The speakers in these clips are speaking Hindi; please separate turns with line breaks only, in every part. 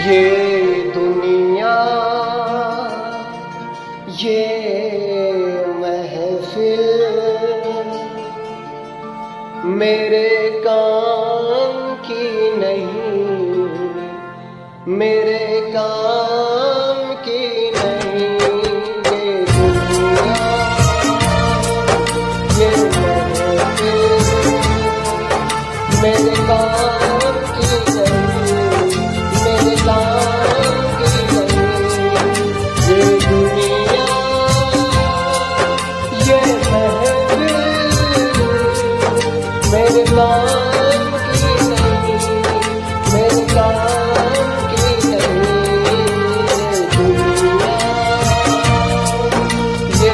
ये दुनिया ये महफिल मेरे काम की नहीं, मेरे काम की नहीं। ये दुनिया ये महफिल मेरे काम की नहीं, मेरे काम की नहीं। ये दुनिया ये महफिल मेरे काम की नहीं, मेरे काम की नहीं। ये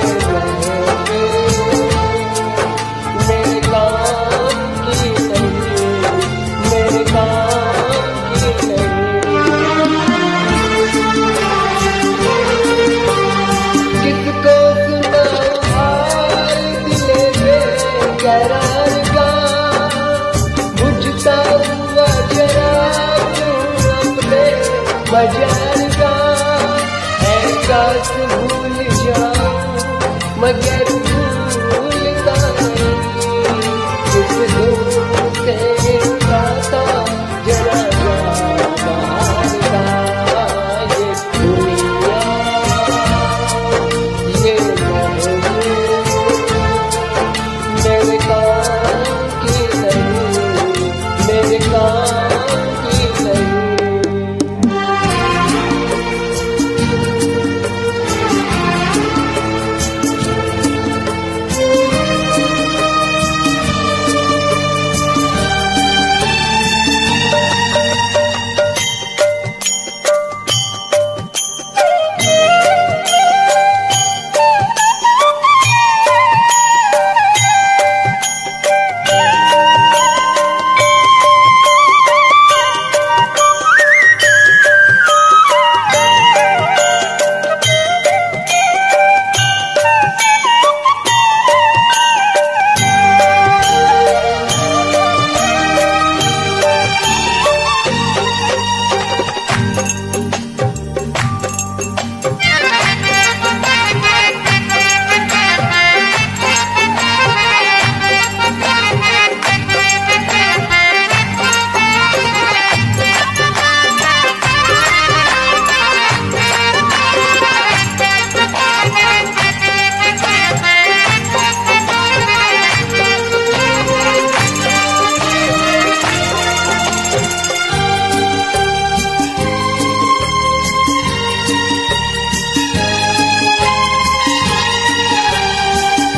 मजार का एहसास भूल जाऊं मगर भूलता नहीं। इस धूम से गाता जरा जा बाहर का। ये दुनिया ये मेरे काम की नहीं, मेरे काम की नहीं।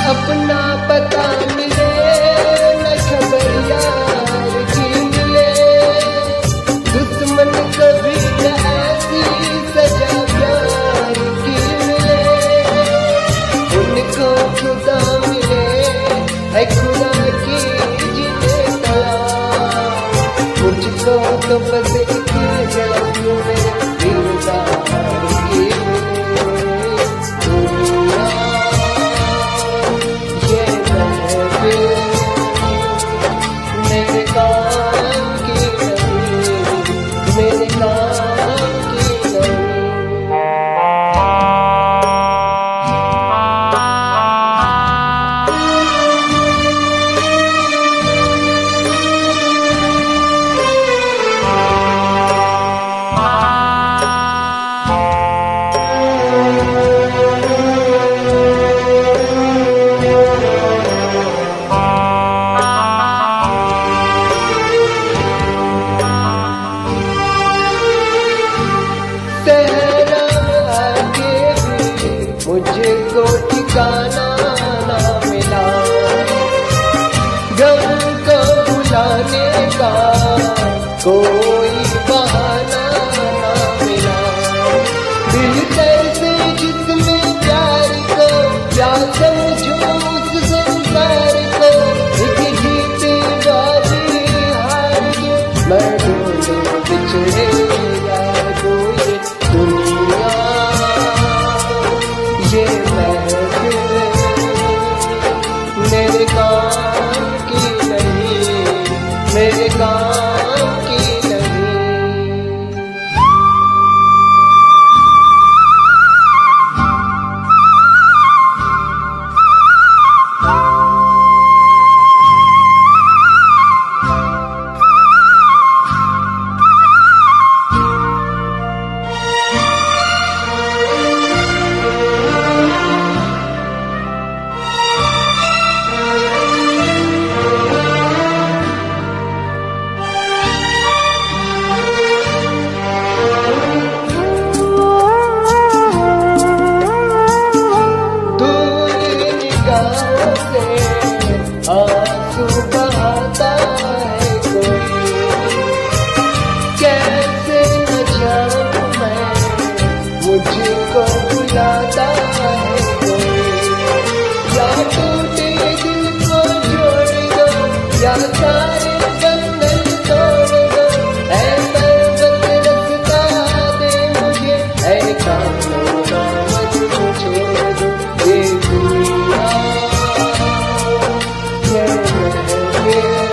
अपना पता मिले न खबर यार की मिले, दुश्मन कभी न ऐसी सजा प्यार की मिले। उनको खुदा मिले है खुदा की जिन्हें तलाश, मुझको तो बस एक झलक मेरे दिलदार की मुझको ठिकाना ना मिला, गम को भुलाने का कोई बहाना ना मिला। दिल कैसे जिसमें प्यार को प्यार समझो उस संसार को, एक जीते बाजी हार के मैं दोनों बिछड़े यार को। ये दुनिया ये महफिल मेरे काम की नहीं, मेरे काम की नहीं। फिर